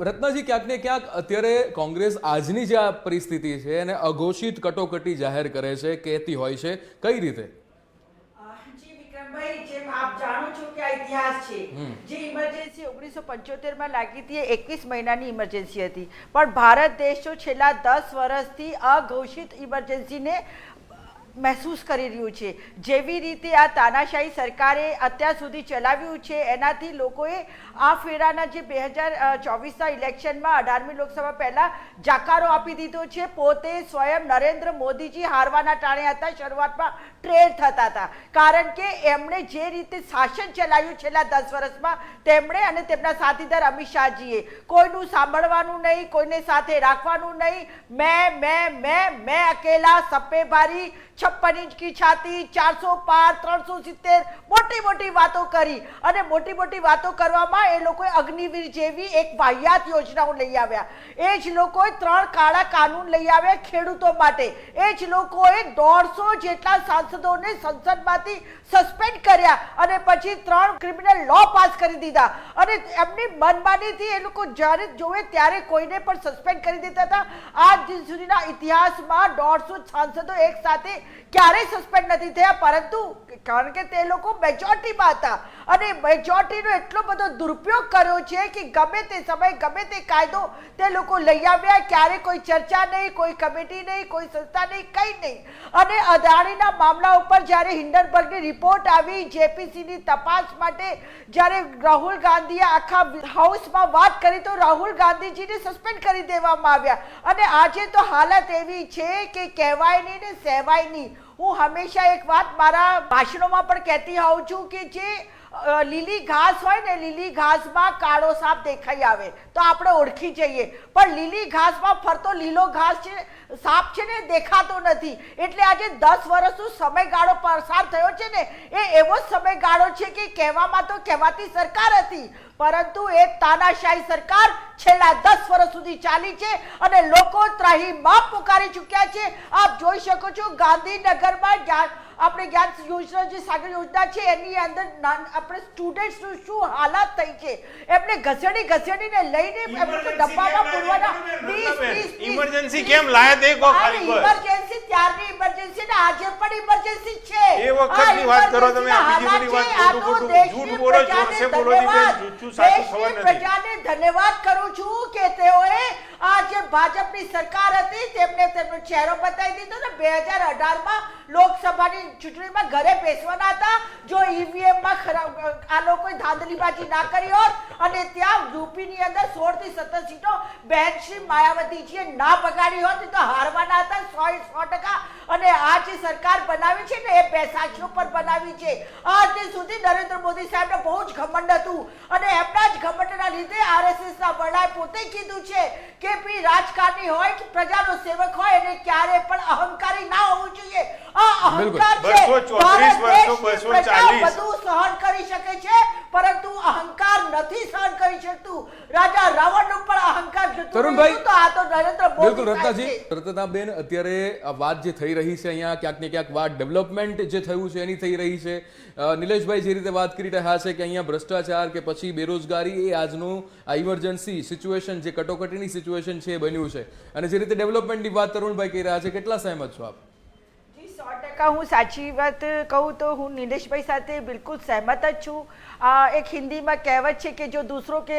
રત્નાજી, ક્યાંક ને ક્યાંક અત્યારે કોંગ્રેસ આજની જે આ પરિસ્થિતિ છે એને અઘોષિત કટોકટી જાહેર કરે છે, કહેતી હોય છે, કઈ રીતે? જી વિક્રમભાઈ, જેમ આપ જાણો છો કે આ ઇતિહાસ છે, જે ઇમરજન્સી 1975 માં લાગી હતી એ 21 મહિનાની ઇમરજન્સી હતી, પણ ભારત દેશ તો છેલ્લા 10 વર્ષથી અઘોષિત ઇમરજન્સીને મહેસૂસ કરી રહ્યું છે. જેવી રીતે આ તાનાશાહી સરકારે અત્યાર સુધી ચલાવ્યું છે એનાથી લોકોએ આ ફેરાના જે 2024ના ઇલેક્શનમાં 18મી લોકસભા પહેલા જાકારો આપી દીધો છે. પોતે સ્વયં નરેન્દ્ર મોદીજી હારવાના ટાણે હતા, શરૂઆતમાં ટ્રેડ થતા હતા, કારણ કે એમણે જે રીતે શાસન ચલાવ્યું છેલ્લા 10 વર્ષમાં, તેમણે અને તેમના સાથીદાર અમિત શાહજીએ કોઈનું સાંભળવાનું નહીં, કોઈને સાથે રાખવાનું નહીં. મેં અકેલા સબ ભારી, 56 इंच की छाती, 400 पार, 370, મોટી મોટી વાતો કરી અને મોટી મોટી વાતો કરવામાં એ લોકોએ અગ્નિવીર જેવી એક વાહિયાત યોજનાઓ લઈ આવ્યા. એ જ લોકોએ 3 કાળા કાનૂન લઈ આવ્યા ખેડૂતો માટે. એ જ લોકોએ 150 જેટલા સાંસદોને સંસદમાંથી સસ્પેન્ડ કર્યા અને પછી 3 ક્રિમિનલ લો પાસ કરી દીધા. અને એમની મનમાનીથી એ લોકો જ્યારે જોવે ત્યારે કોઈને પણ સસ્પેન્ડ કરી દેતા હતા. આજ દિન સુધીના ઇતિહાસમાં 150 સાંસદો એક સાથે ક્યારેય સસ્પેન્ડ નથી થયા, પરંતુ કારણ કે તે લોકો મેજોરિટીમાં હતા અને મેજોરિટીનો એટલો બધો દુરુપયોગ કર્યો છે કે ગમે તે સમય ગમે તે કાયદો તે લોકો લઈ આવ્યા. ક્યારે કોઈ ચર્ચા નહીં, કોઈ કમિટી નહીં, કોઈ સંસ્થા નહીં, કંઈ નહીં. અને અદાણીના મામલા ઉપર જ્યારે હિન્ડનબર્ગની રિપોર્ટ આવી, જેપીસીની તપાસ માટે જ્યારે રાહુલ ગાંધીએ આખા હાઉસમાં વાત કરી તો રાહુલ ગાંધીજીને સસ્પેન્ડ કરી દેવામાં આવ્યા. અને આજે તો હાલત એવી છે કે કહેવાય નહીં ને સહેવાય નહીં. હું હંમેશા એક વાત મારા ભાષણોમાં પણ કહેતી હોઉં છું કે જે લીલી ઘાસ હોય ને, લીલી ઘાસમાં કાળો સાપ દેખાઈ આવે તો આપણે ઓળખી જઈએ, પણ લીલી ઘાસમાં ફરતો લીલો ઘાસ છે, સાપ છે ને, દેખાતો નથી. એટલે આજે 10 વર્ષનો સમયગાળો પસાર થયો છે ને, એ એવો સમયગાળો છે કે કહેવામાં તો કહેવાતી સરકાર હતી, પરંતુ એ તાનાશાહી સરકાર છેલ્લા 10 વર્ષ સુધી ચાલી છે અને લોકો ત્રાહિમામ પુકારી ચૂક્યા છે. આપ જોઈ શકો છો ગાંધીનગરમાં આપણે જ્ઞાન યોજના જે સાગર યોજના છે એની અંદર આપણે સ્ટુડન્ટ્સનું શું હાલત થઈ છે. એમને ઘસેડીને લઈને ડબ્બામાં પૂરવાના. ઇમરજન્સી કેમ લાયા તે કો ખાલી ઇમરજન્સી ત્યારની ઇમરજન્સી ને આજે પણ ઇમરજન્સી છે. એ વખતની વાત કરો તમે, આ બીજી બધી વાત જૂઠ બોલો, જોરસે બોલો દીકરા, જૂઠું સાચું ખબર નથી. પ્રજાને ધન્યવાદ કરું છું કે તેઓએ આ જે ભાજપની સરકાર હતી તેમને તેમનો ચહેરો બતાવી દીધો ને. 2018માં લોકસભાની ચૂંટણીમાં ઘરે બેસવાના હતા. જો ઈવીએમમાં આ લોકોએ ધાંધલીબાજી ના કરી હોત અને ત્યાં યુપીની અંદર 16 થી 17 સીટો બહેન શ્રી માયાવતીજીએ ના બગાડી હોત તો હારવાના હતા 100%. અને આ જે સરકાર બનાવી છે ને એ બેસાચીઓ પર બનાવી છે. આજ દિન સુધી નરેન્દ્ર મોદી સાહેબને બહુ જ ઘમંડ હતું અને એમના જ ઘમંડના લીધે આરએસએસના વડાએ પોતે કીધું છે કે ભઈ રાજકારણી હોય કે પ્રજાનો સેવક હોય એને ક્યારે પણ અહંકારી ના હોવું જોઈએ. આ અહંકાર છે. 234 વર્ષો 240 બધું સહન કરી શકે છે પરંતુ અહંકાર નથી સહન કરી શકતું. રાજા રાવણનો પણ અહંકાર જતો તરુણભાઈ, તો આ તો નરેન્દ્ર મોદી. બિલકુલ રત્નાજી, રત્નાબેન, અત્યારે આ વાત જે થઈ રહી છે અહીંયા ક્યાંક ને ક્યાંક વાત ડેવલપમેન્ટ જે થયું છે એની થઈ રહી છે. નિલેશભાઈ જે રીતે વાત કરી રહ્યા છે કે અહીંયા ભ્રષ્ટાચાર કે પછી બેરોજગારી એ આજનું આ ઇમરજન્સી સિચ્યુએશન જે કટોકટીની સિચ્યુએશન છે એ બન્યું છે. અને જે રીતે ડેવલપમેન્ટની વાત તરુણભાઈ કહી રહ્યા છે, કેટલા સહેમત છો આપ? 100% હું સાચી વાત કહું તો હું નિલેશભાઈ સાથે બિલકુલ સહેમત જ છું. एक हिंदी में कहावत है कि जो दूसरों के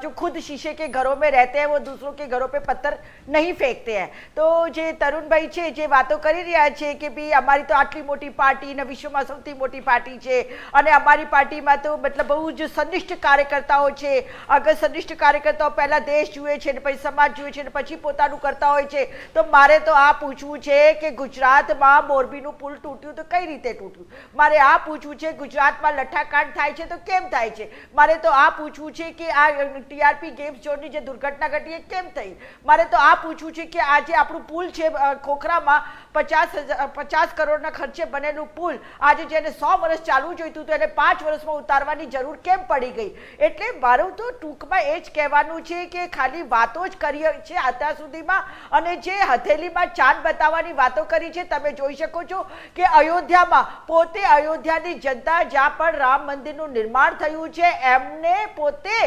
जो खुद शीशे के घरों में रहते हैं वो दूसरों के घरों पे पत्थर नहीं फेंकते हैं. तो જે તરુણભાઈ છે જે વાતો કરી રહ્યા છે કે ભાઈ અમારી તો આટલી મોટી પાર્ટી ને વિશ્વમાં સૌથી મોટી પાર્ટી છે અને અમારી પાર્ટીમાં તો મતલબ બહુ જ સંનિષ્ઠ કાર્યકર્તાઓ છે. અગર સંનિષ્ઠ કાર્યકર્તાઓ પહેલા દેશ જુએ છે ને પછી સમાજ જુએ છે ને પછી પોતાનું કરતા હોય છે. તો મારે તો આ પૂછવું છે કે ગુજરાતમાં મોરબીનું પુલ તૂટ્યું તો કઈ રીતે તૂટ્યું? મારે આ પૂછવું છે ગુજરાતમાં લઠ્ઠાકાંડ થાય છે તો કેમ થાય છે? મારે તો આ પૂછવું છે કે આ ટીઆરપી ગેમ્સ ઝોનની જે દુર્ઘટના ઘટી એ કેમ થઈ? મારે તો આ પૂછવું છે કે આ જે આપણું પુલ છે ખોખરામાં 50 કરોડના ખર્ચે બનેલું પુલ આજે જેને 100 વર્ષ ચાલવું જોઈતું તો એને 5 વર્ષમાં ઉતારવાની જરૂર કેમ પડી ગઈ? એટલે મારું તો ટૂંકમાં એ જ કહેવાનું છે કે ખાલી વાતો જ કરી છે અત્યાર સુધીમાં અને જે હથેલીમાં ચાંદ બતાવવાની વાતો કરી છે. તમે જોઈ શકો છો કે અયોધ્યામાં પોતે અયોધ્યાની જનતા જ્યાં પણ રામ મંદિરનું નિર્માણ થયું છે એમને પોતે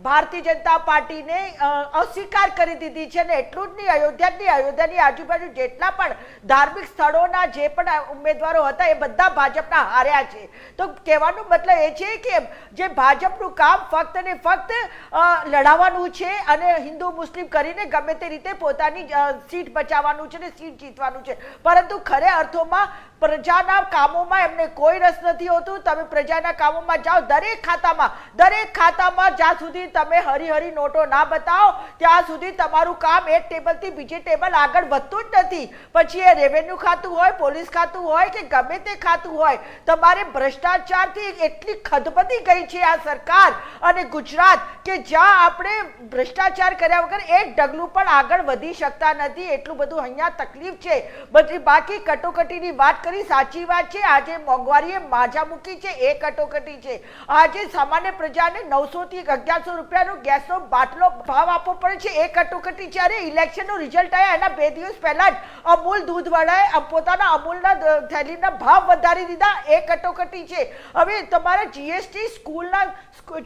ભારતીય જનતા પાર્ટીને અસ્વીકાર કરી દીધી છે અને એટલું જ નહીં, અયોધ્યાની આજુબાજુ જેટલા પણ ધાર્મિક સ્થળોના જે પણ ઉમેદવારો હતા એ બધા ભાજપના હાર્યા છે. તો કહેવાનો મતલબ એ છે કે જે ભાજપનું કામ ફક્ત ને ફક્ત લડાવવાનું છે અને હિન્દુ મુસ્લિમ કરીને ગમે તે રીતે પોતાની સીટ બચાવવાનું છે ને સીટ જીતવાનું છે, પરંતુ ખરે અર્થોમાં પ્રજાના કામોમાં એમને કોઈ રસ નથી હોતું. તમે પ્રજાના કામોમાં જાઓ, દરેક ખાતામાં જ્યાં સુધી તમે હરી નોટો ના બતાવો ત્યાં સુધી તમારું કામ એક ટેબલથી બીજે ટેબલ આગળ વધતું જ નથી. પછી એ રેવન્યુ ખાતું હોય, પોલીસ ખાતું હોય કે ગમે તે ખાતું હોય, તમારે ભ્રષ્ટાચારથી એટલી ખદબદી ગઈ છે આ સરકાર અને ગુજરાત કે જ્યાં આપણે ભ્રષ્ટાચાર કર્યા વગર એક ડગલું પણ આગળ વધી શકતા નથી. એટલું બધું અહીંયા તકલીફ છે. બાકી કટોકટીની વાત કરી, સાચી વાત છે. આજે મોંઘવારીએ માજા મૂકી છે એ કટોકટી છે. આજે સામાન્ય પ્રજાને 900 થી 1100 રૂપિયાનો ગેસનો બાટલો ભાવ આપવો પડે છે એ કટોકટી છે. અરે ઇલેક્શનનું રિઝલ્ટ આવ્યા એના 2 દિવસ પહેલા જ અમૂલ દૂધવાળાએ પોતાના અમૂલના થેલીના ભાવ વધારી દીધા એ કટોકટી છે. હવે તમારા જીએસટી સ્કૂલના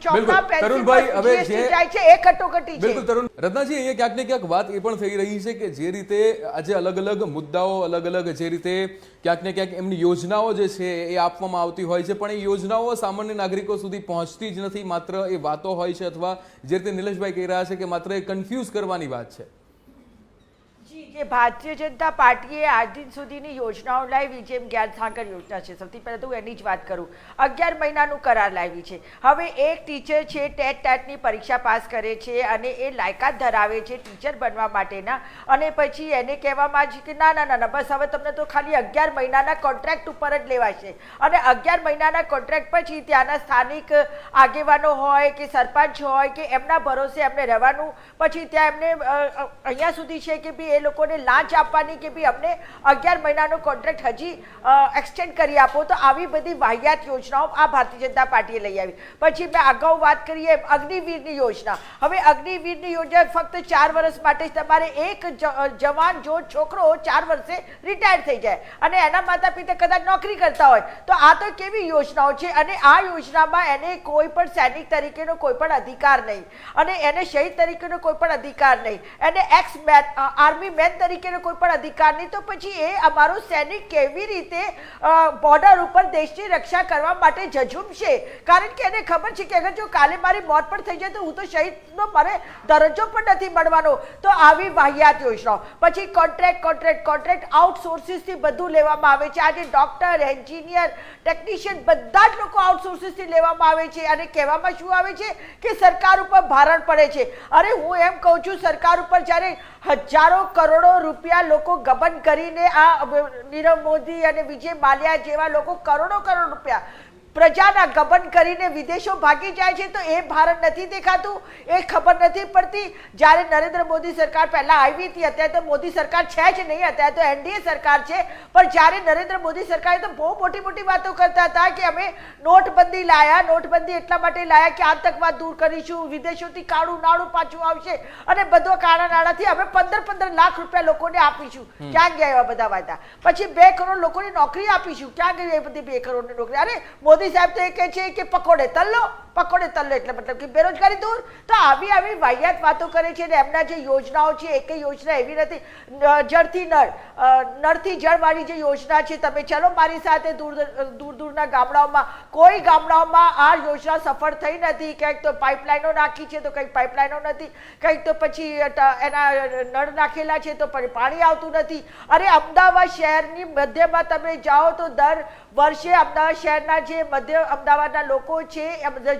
ચોપડા તરુણભાઈ, હવે પેન્સિલ જાય છે એ કટોકટી છે. બિલકુલ તરુણ. રત્નાજી, અહીંયા ક્યાંક ને ક્યાંક વાત એ પણ થઈ રહી છે કે જે રીતે આજે અલગ અલગ મુદ્દાઓ, અલગ અલગ જે રીતે ક્યાંક ને ક્યાંક એમની યોજનાઓ જે છે એ આપવામાં આવતી હોય છે, પણ એ યોજનાઓ સામાન્ય નાગરિકો સુધી પહોંચતી જ નથી. માત્ર એ વાતો હોય છે અથવા જે રીતે નિલેશભાઈ કહી રહ્યા છે કે માત્ર એ કન્ફ્યુઝ કરવાની વાત છે. જે ભારતીય જનતા પાર્ટીએ આજ દિન સુધીની યોજનાઓ લાવી, જેમ જ્ઞાનસાગર યોજના છે, સૌથી પહેલા તો હું એની જ વાત કરું. 11 મહિનાનું કરાર લાવી છે. હવે એક ટીચર છે ટેટની પરીક્ષા પાસ કરે છે અને એ લાયકાત ધરાવે છે ટીચર બનવા માટેના, અને પછી એને કહેવામાં આવે છે કે ના બસ હવે તમને તો ખાલી 11 મહિનાના કોન્ટ્રાક્ટ ઉપર જ લેવાશે. અને 11 મહિનાના કોન્ટ્રાક્ટ પછી ત્યાંના સ્થાનિક આગેવાનો હોય કે સરપંચ હોય કે એમના ભરોસે એમને રહેવાનું. પછી ત્યાં એમને અહીંયા સુધી છે કે ભાઈ એ લોકો લાંચ આપવાની કે ભાઈ અમને 11 મહિનાનો કોન્ટ્રાક્ટ હજી એક્સટેન્ડ કરી આપો. તો આવી બધી વાહિયાત યોજનાઓ આ ભારતીય જનતા પાર્ટીએ લઈ આવી. પછી મેં અગાઉ વાત કરી એમ અગ્નિવીરની યોજના. હવે અગ્નિવીરની યોજના ફક્ત 4 વર્ષ માટે તમારે એક જવાન જો છોકરો 4 વર્ષે રિટાયર થઈ જાય અને એના માતા પિતા કદાચ નોકરી કરતા હોય તો આ તો કેવી યોજનાઓ છે. અને આ યોજનામાં એને કોઈ પણ સૈનિક તરીકેનો કોઈ પણ અધિકાર નહીં અને એને શહીદ તરીકેનો કોઈ પણ અધિકાર નહીં, એને એક્સ આર્મી મેન તરીકેનો કોઈ પણ અધિકાર નહીં. તો પછી એ અમારો સૈનિક કેવી રીતે બોર્ડર ઉપર દેશની રક્ષા કરવા માટે ઝઝૂમશે? કારણ કે એને ખબર છે કે અગર જો કાલે મારી મોત પણ થઈ જાય તો હું તો શહીદનો મને દરજ્જો પણ નથી મળવાનો. તો આવી વાહિયાત યોજનાઓ. પછી કોન્ટ્રાક્ટ આઉટસોર્સિસથી બધું લેવામાં આવે છે. આજે ડોક્ટર, એન્જિનિયર, ટેકનિશિયન બધા જ લોકો આઉટસોર્સિસથી લેવામાં આવે છે અને કહેવામાં શું આવે છે કે સરકાર ઉપર ભારણ પડે છે. અરે હું એમ કહું છું, સરકાર ઉપર જ્યારે હજારો કરોડો રૂપિયા લોકો ગબન કરીને આ નીરવ મોદી અને વિજય માલ્યા જેવા લોકો કરોડો રૂપિયા પ્રજાના ગબન કરીને વિદેશો ભાગી જાય છે તો એ ભારત નથી દેખાતું, એ ખબર નથી પડતી. જ્યારે નરેન્દ્ર મોદી સરકાર પહેલા આવી હતી, અત્યારે તો મોદી સરકાર છે જ નહીં, અત્યારે તો એનડીએ સરકાર છે. પણ જ્યારે નરેન્દ્ર મોદી સરકારે તો બહુ મોટી વાતો કરતા હતા કે અમે નોટબંધી લાયા, નોટબંધી એટલા માટે લાયા કે આતંકવાદ દૂર કરીશું, વિદેશોથી કાળું નાણું પાછું આવશે અને બધો કાળા નાણાંથી અમે 15 લાખ રૂપિયા લોકોને આપીશું. ક્યાં ગયા એવા બધા વાયદા? પછી 2 કરોડ લોકોને નોકરી આપીશું. ક્યાં ગઈ એ બધી 2 કરોડની નોકરી? અરે મોદી સાહેબ તો એ કહે છે કે પકોડે તલ્લો એટલે મતલબ કે બેરોજગારી દૂર. તો આવી વાહિયાત વાતો કરે છે અને એમના જે યોજનાઓ છે એક યોજના એવી નથી. જળથી નળ, નળથી જળ વાળી જે યોજના છે, તમે ચલો મારી સાથે દૂરના ગામડાઓમાં, કોઈ ગામડાઓમાં આ યોજના સફળ થઈ નથી. કંઈક તો પાઇપલાઇનો નાખી છે તો કંઈક પાઇપલાઇનો નથી, કંઈક તો પછી એના નળ નાખેલા છે તો પાણી આવતું નથી. અરે અમદાવાદ શહેરની મધ્યમાં તમે જાઓ તો દર વર્ષે અમદાવાદ શહેરના જે મધ્ય અમદાવાદના લોકો છે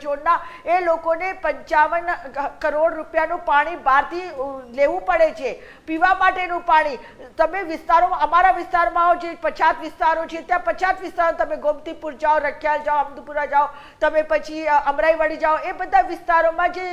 ઝોનના, એ લોકોને 55 કરોડ રૂપિયાનું પાણી બહારથી લેવું પડે છે પીવા માટેનું પાણી. તમે વિસ્તારોમાં, અમારા વિસ્તારમાં જે 50 વિસ્તારો છે ત્યાં 50 વિસ્તારો તમે ગોમતીપુર જાઓ, રખિયાલ જાઓ, અમદપુરા જાઓ, તમે પછી અમરાઈવાડી જાઓ, એ બધા વિસ્તારોમાં જે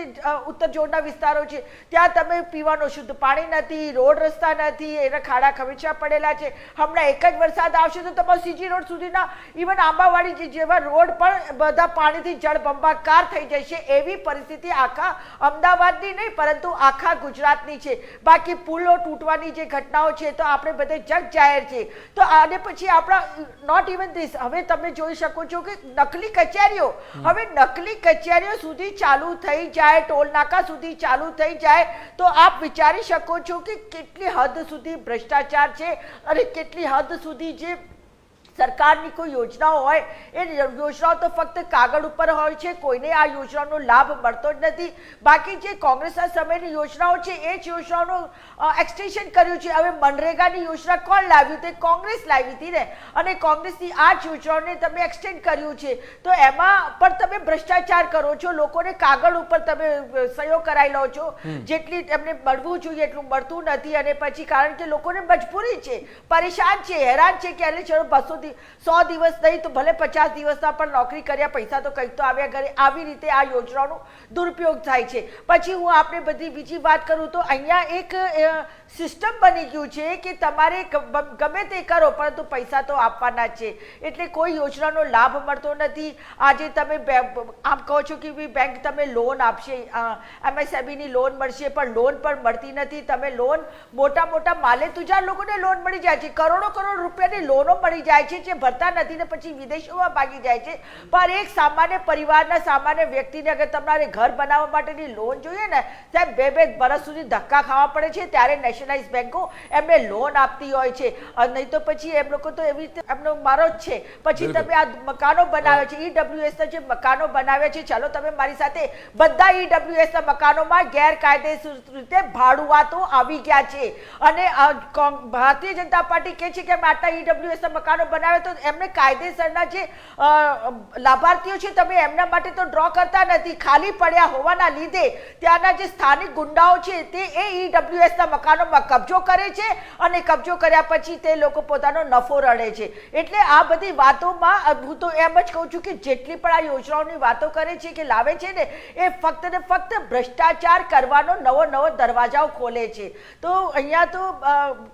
ઉત્તર ઝોનના વિસ્તારો છે ત્યાં તમે પીવાનું શુદ્ધ પાણી નથી, રોડ રસ્તા નથી, એના ખાડા ખમીચા પડેલા છે. હમણાં એક જ વરસાદ આવશે તો તમારો સીજી રોડ સુધીના, ઇવન આંબાવાડી જેવા રોડ પણ બધા પાણીથી જળબંબાકાર થઈ જશે એવી પરિસ્થિતિ આખા અમદાવાદની નહીં પરંતુ આખા ગુજરાતની છે. બાકી પુલો તૂટવાની જે ઘટનાઓ છે તો આપણે બધે જગ જાહેર છે. તો આને પછી આપણા નોટ ઇવન ધીસ, હવે તમે જોઈ શકો છો કે નકલી કચેરીઓ, હવે નકલી કચેરીઓ સુધી ચાલુ થઈ જાય, ટોલ નાકા સુધી ચાલુ થઈ જાય તો આપ વિચારી શકો છો કે કેટલી હદ સુધી ભ્રષ્ટાચાર છે અને કેટલી હદ સુધી જે સરકારની કોઈ યોજનાઓ હોય એ યોજનાઓ તો ફક્ત કાગળ ઉપર હોય છે, કોઈને આ યોજનાનો લાભ મળતો જ નથી. બાકી જે કોંગ્રેસના સમયની યોજનાઓ છે એ જ યોજનાઓનું એક્સટેન્શન કર્યું છે. હવે મનરેગાની યોજના કોણ લાવ્યું? તે કોંગ્રેસ લાવી હતી ને, અને કોંગ્રેસની આ જ યોજનાઓને તમે એક્સટેન્ડ કર્યું છે. તો એમાં પણ તમે ભ્રષ્ટાચાર કરો છો, લોકોને કાગળ ઉપર તમે સહીઓ કરાવી લો છો, જેટલી એમને મળવું જોઈએ એટલું મળતું નથી. અને પછી કારણ કે લોકોને મજબૂરી છે, પરેશાન છે, હેરાન છે કે એટલે ચલો 100 દિવસ નહીં તો ભલે 50 દિવસના પણ નોકરી કર્યા, પૈસા તો કંઈક તો આવ્યા ઘરે. આવી રીતે આ યોજનાનો દુરુપયોગ થાય છે. પછી હું આપણે બધી બીજી વાત કરું તો અહીંયા એક સિસ્ટમ બની ગયું છે કે તમારે ગમે તે કરો પરંતુ પૈસા તો આપવાના જ છે. એટલે કોઈ યોજનાનો લાભ મળતો નથી. આજે તમે આમ કહો છો કે બેંક તમે લોન આપશે, MSMEની લોન મળશે, પણ લોન પણ મળતી નથી. તમે લોન મોટા મોટા માલે તુજાર લોકોને લોન મળી જાય છે, કરોડો રૂપિયાની લોનો મળી જાય છે જે ભરતા નથી ને પછી વિદેશોમાં ભાગી જાય છે. પણ એક સામાન્ય પરિવારના સામાન્ય વ્યક્તિને અગર તમારે ઘર બનાવવા માટેની લોન જોઈએ ને સાહેબ 2-2 વર્ષ સુધી ધક્કા ખાવા પડે છે, ત્યારે નેશનલાઇઝ બેંકો એમને લોન આપતી હોય છે. નહીં તો પછી એમ લોકો તો એવી રીતે એમનો મારો જ છે. પછી તમે આ મકાનો બનાવ્યા છે, EWS ના જે મકાનો બનાવ્યા છે, ચાલો તમે મારી સાથે, બધા EWS ના મકાનોમાં ગેરકાયદેસર રીતે ભાડુઆતો આવી ગયા છે. અને ભારતીય જનતા પાર્ટી કહે છે કે અમે આટલા EWS ના મકાનો બનાવે તો એમને કાયદેસરના જે લાભાર્થીઓ છે તમે એમના માટે તો ડ્રો કરતા નથી. ખાલી પડ્યા હોવાના લીધે ત્યાંના જે સ્થાનિક ગુંડાઓ છે તે EWS ના મકાનોમાં કબજો કરે છે અને કબજો કર્યા પછી તે લોકો પોતાનો નફો રડે છે. એટલે આ બધી વાતોમાં હું તો એમ જ કહું છું કે જેટલી પણ આ યોજનાઓની વાતો કરે છે કે લાવે છે ને એ ફક્ત ને ફક્ત ભ્રષ્ટાચાર કરવાનો નવો દરવાજાઓ ખોલે છે. તો અહીંયા તો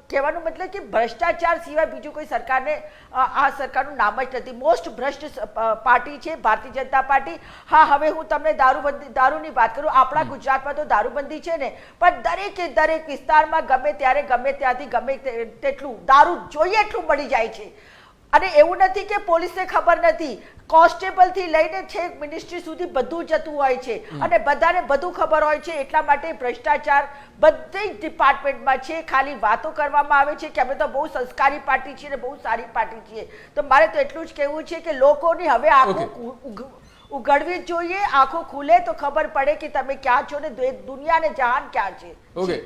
કહેવાનો મતલબ કે ભ્રષ્ટાચાર સિવાય બીજું કોઈ સરકારને આ સરકારનું નામ જ નથી. મોસ્ટ ભ્રષ્ટ પાર્ટી છે ભારતીય જનતા પાર્ટી. હા, હવે હું તમને દારૂની વાત કરું. આપણા ગુજરાતમાં તો દારૂબંધી છે ને, પણ દરેક વિસ્તારમાં ગમે ત્યારે ગમે ત્યાંથી ગમે તેટલું દારૂ જોઈએ એટલું મળી જાય છે. અને એવું નથી કે પોલીસને ખબર નથી, કોન્સ્ટેબલ થી લઈને છેક મિનિસ્ટ્રી સુધી બધું જતું હોય છે અને બધાને બધું ખબર હોય છે. એટલા માટે ભ્રષ્ટાચાર બધી જ ડિપાર્ટમેન્ટમાં છે. ખાલી વાતો કરવામાં આવે છે કે અમે તો બહુ સંસ્કારી પાર્ટી છીએ ને બહુ સારી પાર્ટી છીએ. તો મારે તો એટલું જ કહેવું છે કે લોકોની હવે આંખો ઉઘડવી જોઈએ, આંખો ખુલે તો ખબર પડે કે તમે ક્યાં છો ને દુનિયા ને જહાન ક્યાં છે. ઓકે.